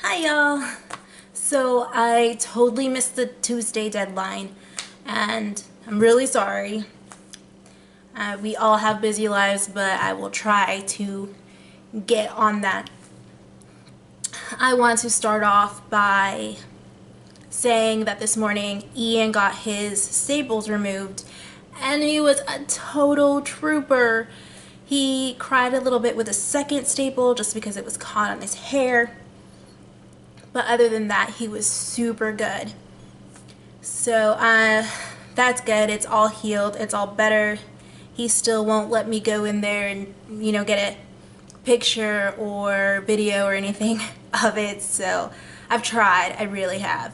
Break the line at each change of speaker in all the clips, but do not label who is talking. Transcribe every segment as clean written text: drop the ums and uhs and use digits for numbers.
Hi y'all! So I totally missed the Tuesday deadline and I'm really sorry. We all have busy lives, but I will try to get on that. I want to start off by saying that this morning Ian got his staples removed and he was a total trooper. He cried a little bit with the second staple just because it was caught on his hair. But other than that, he was super good. So that's good. It's all healed. It's all better. He still won't let me go in there and, get a picture or video or anything of it. So I've tried. I really have.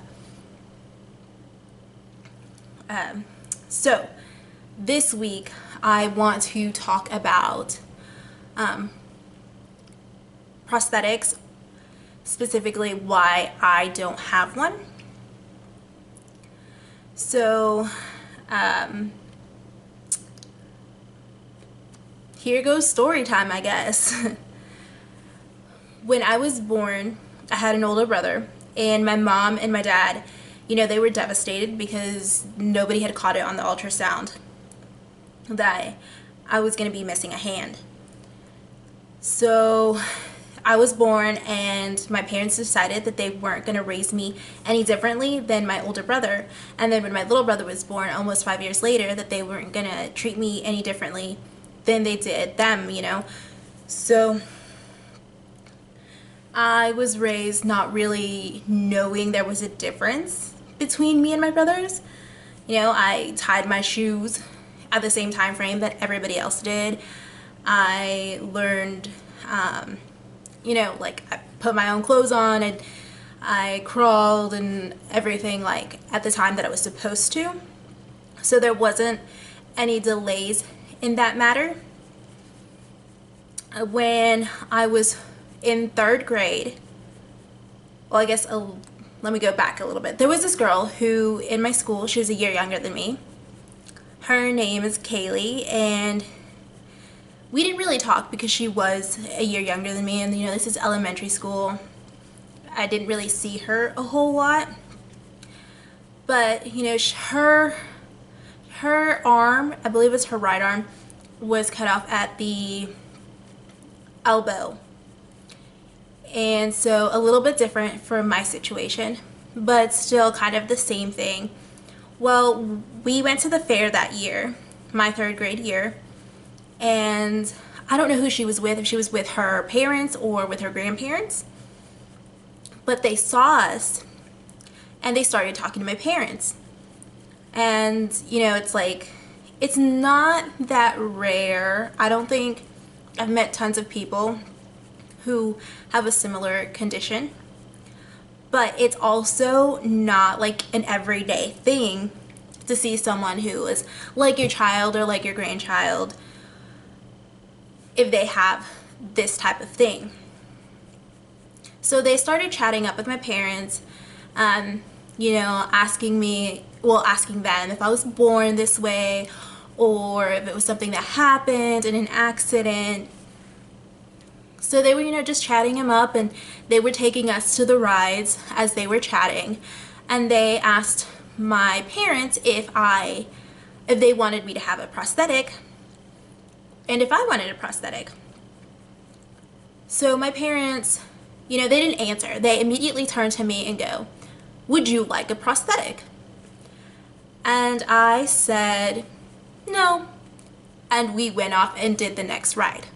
So this week, I want to talk about prosthetics, specifically why I don't have one. So here goes story time, I guess. When I was born, I had an older brother, and my mom and my dad, they were devastated because nobody had caught it on the ultrasound that I was going to be missing a hand. So I was born and my parents decided that they weren't going to raise me any differently than my older brother. And then when my little brother was born almost 5 years later, that they weren't going to treat me any differently than they did them, So I was raised not really knowing there was a difference between me and my brothers. I tied my shoes at the same time frame that everybody else did. I learned like I put my own clothes on and I crawled and everything like at the time that I was supposed to. So there wasn't any delays in that matter. When I was in 3rd grade, well, I guess let me go back a little bit. There was this girl who in my school, she was a year younger than me. Her name is Kaylee, and we didn't really talk because she was a year younger than me, and this is elementary school. I didn't really see her a whole lot, but her arm, I believe it's her right arm, was cut off at the elbow, and so a little bit different from my situation, but still kind of the same thing. Well, we went to the fair that year, my 3rd grade year, and I don't know who she was with, if she was with her parents or with her grandparents, but they saw us and they started talking to my parents. And it's like, it's not that rare. I don't think I've met tons of people who have a similar condition, but it's also not like an everyday thing to see someone who is like your child or like your grandchild if they have this type of thing. So they started chatting up with my parents, asking them if I was born this way or if it was something that happened in an accident. So they were, just chatting him up, and they were taking us to the rides as they were chatting, and they asked my parents if they wanted me to have a prosthetic, and if I wanted a prosthetic. So my parents, they didn't answer. They immediately turned to me and go, "Would you like a prosthetic?" And I said, "No." And we went off and did the next ride.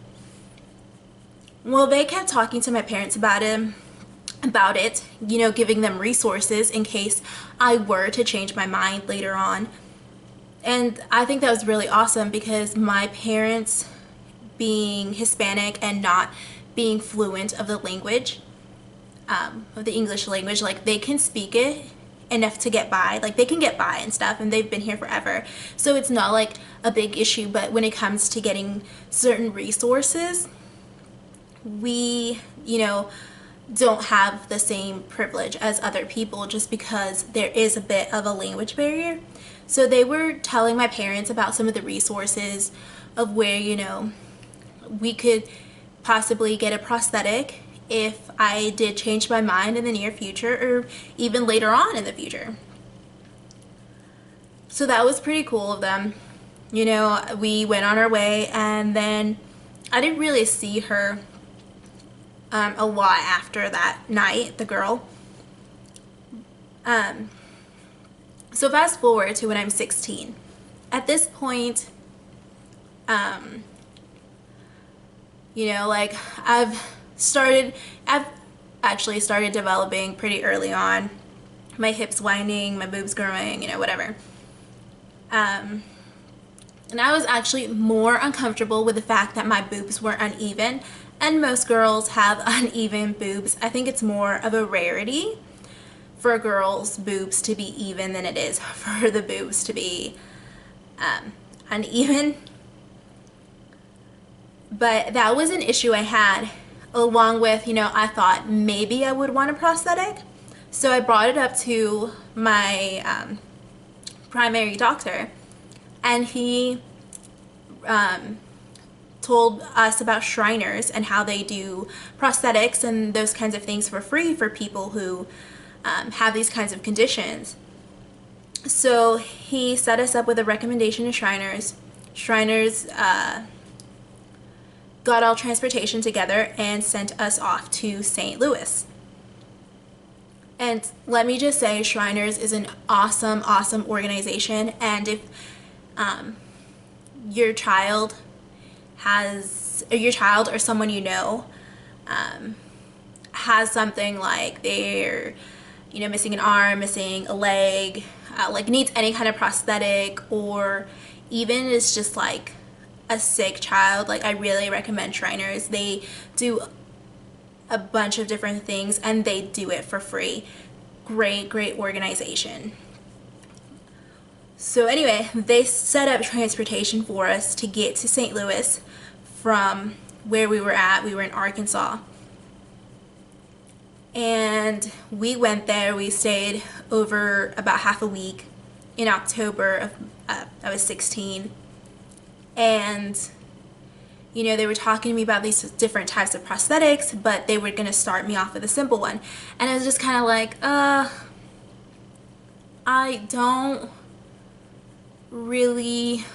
Well, they kept talking to my parents about it, giving them resources in case I were to change my mind later on. And I think that was really awesome because my parents, being Hispanic and not being fluent of the language, of the English language, like they can speak it enough to get by, like they can get by and stuff, and they've been here forever. So it's not like a big issue, but when it comes to getting certain resources, we, don't have the same privilege as other people just because there is a bit of a language barrier. So they were telling my parents about some of the resources of where, we could possibly get a prosthetic if I did change my mind in the near future or even later on in the future. So that was pretty cool of them. You know, we went on our way, and then I didn't really see her a lot after that night, the girl. So fast forward to when I'm 16. At this point, you know, like I've actually started developing pretty early on. My hips winding, my boobs growing, you know, whatever. And I was actually more uncomfortable with the fact that my boobs were uneven, and most girls have uneven boobs. I think it's more of a rarity for a girl's boobs to be even than it is for the boobs to be uneven. But that was an issue I had, along with, you know, I thought maybe I would want a prosthetic. So I brought it up to my primary doctor, and he told us about Shriners and how they do prosthetics and those kinds of things for free for people who have these kinds of conditions. So he set us up with a recommendation to Shriners. Shriners got all transportation together and sent us off to St. Louis. And let me just say, Shriners is an awesome, awesome organization. And if your child or someone you know has something like they're, you know, missing an arm, missing a leg, like needs any kind of prosthetic, or even is just like a sick child, like I really recommend Shriners. They do a bunch of different things, and they do it for free. Great organization. So anyway, they set up transportation for us to get to St. Louis from where we were at. We were in Arkansas. And we went there. We stayed over about half a week in October of, I was 16. And you know, they were talking to me about these different types of prosthetics, but they were going to start me off with a simple one. And I was just kind of like, I don't really,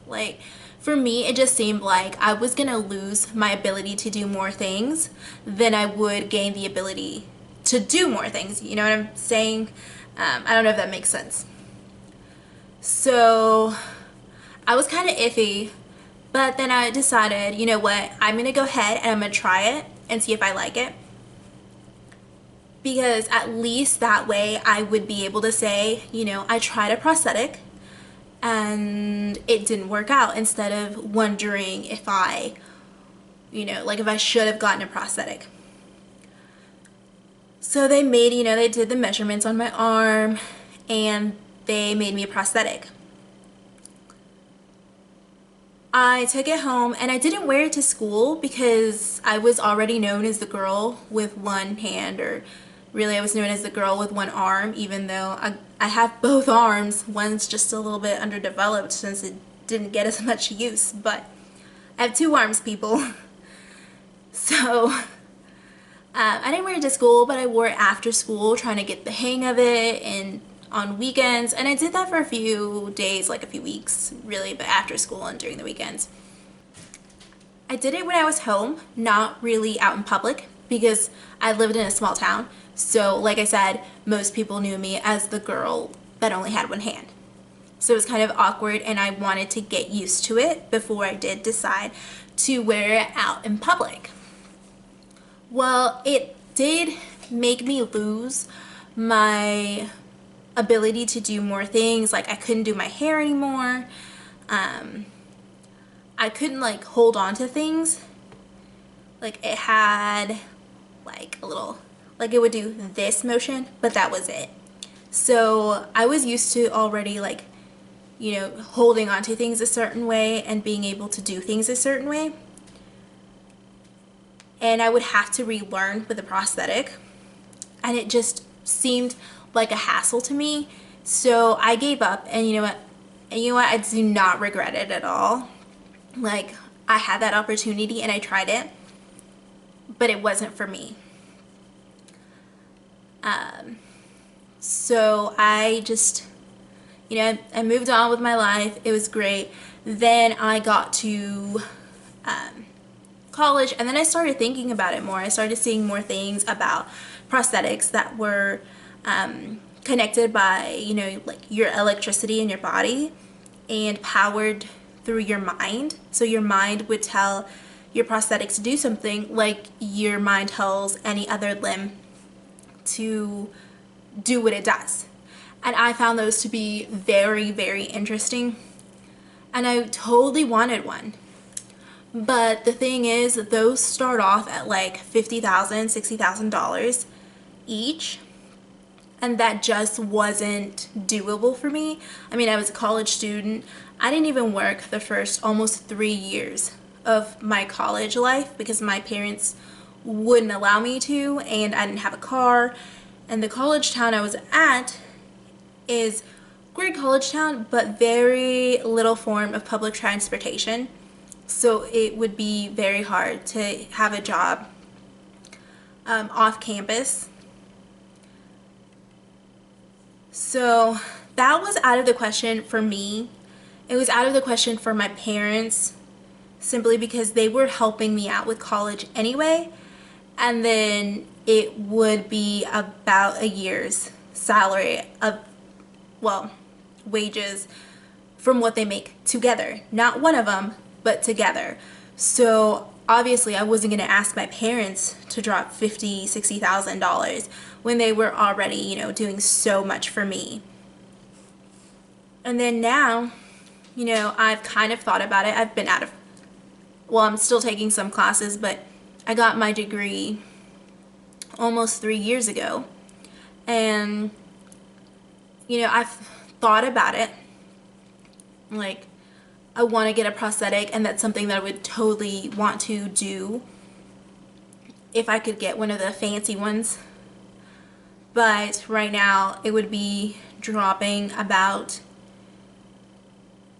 like, for me, it just seemed like I was going to lose my ability to do more things than I would gain the ability to do more things. You know what I'm saying? I don't know if that makes sense. So I was kind of iffy. But then I decided, you know what, I'm going to go ahead and I'm going to try it and see if I like it. Because at least that way I would be able to say, you know, I tried a prosthetic and it didn't work out, instead of wondering if I, you know, like if I should have gotten a prosthetic. So they made, you know, they did the measurements on my arm and they made me a prosthetic. I took it home and I didn't wear it to school because I was already known as the girl with one hand, or really I was known as the girl with one arm, even though I have both arms. One's just a little bit underdeveloped since it didn't get as much use, but I have two arms, people. So I didn't wear it to school, but I wore it after school, trying to get the hang of it, and on weekends, and I did that for a few days, like a few weeks really, but after school and during the weekends. I did it when I was home, not really out in public, because I lived in a small town. So like I said, most people knew me as the girl that only had one hand. So it was kind of awkward, and I wanted to get used to it before I did decide to wear it out in public. Well, it did make me lose my ability to do more things. Like I couldn't do my hair anymore. I couldn't like hold on to things. Like it had like a little, like it would do this motion, but that was it. So I was used to already, like, you know, holding on to things a certain way and being able to do things a certain way. And I would have to relearn with a prosthetic, and it just seemed like a hassle to me. So I gave up, and you know what? I do not regret it at all. Like, I had that opportunity and I tried it. but it wasn't for me. So I just, I moved on with my life. It was great. Then I got to college, and then I started thinking about it more. I started seeing more things about prosthetics that were connected by, like your electricity in your body and powered through your mind. So your mind would tell your prosthetic to do something like your mind tells any other limb to do what it does. And I found those to be very, very interesting. And I totally wanted one. But the thing is, those start off at like $50,000, $60,000 each. And that just wasn't doable for me. I mean, I was a college student. I didn't even work the first almost 3 years of my college life because my parents wouldn't allow me to, and I didn't have a car. And the college town I was at is great college town, but very little form of public transportation. So it would be very hard to have a job off campus. So that was out of the question for me. It was out of the question for my parents, simply because they were helping me out with college anyway. And then it would be about a year's salary of, well, wages from what they make together. Not one of them, but together. So obviously I wasn't going to ask my parents to drop $50,000, $60,000 when they were already, doing so much for me. And then now, I've kind of thought about it. I've been I'm still taking some classes, but I got my degree almost 3 years ago. And, I've thought about it. Like, I want to get a prosthetic, and that's something that I would totally want to do if I could get one of the fancy ones. But right now it would be dropping about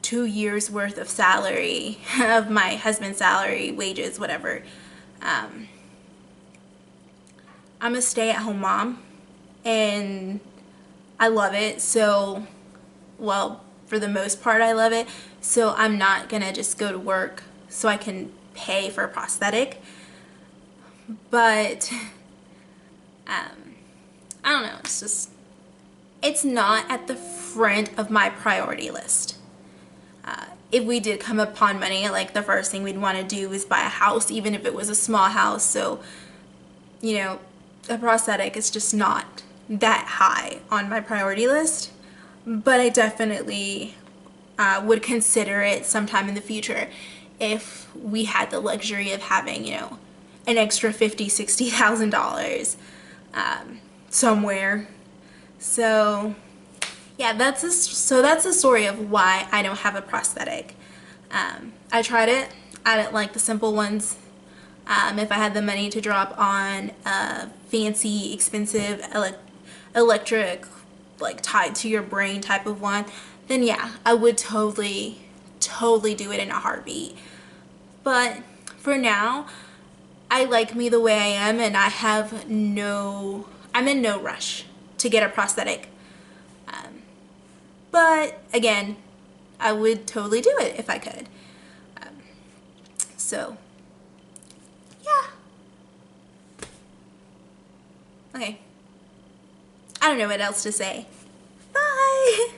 2 years worth of salary, of my husband's salary, wages, whatever. I'm a stay-at-home mom, and I love it. So, well, for the most part I love it. So I'm not gonna just go to work so I can pay for a prosthetic. But I don't know, it's not at the front of my priority list. If we did come upon money, like, the first thing we'd want to do is buy a house, even if it was a small house. So, a prosthetic is just not that high on my priority list. But I definitely would consider it sometime in the future if we had the luxury of having, an extra $50,000, $60,000 somewhere. So yeah, that's the story of why I don't have a prosthetic. I tried it. I didn't like the simple ones. If I had the money to drop on a fancy, expensive electric, like, tied to your brain type of one, then yeah, I would totally do it in a heartbeat. But for now, I like me the way I am, and I'm in no rush to get a prosthetic. But again, I would totally do it if I could. So yeah. Okay. I don't know what else to say. Bye!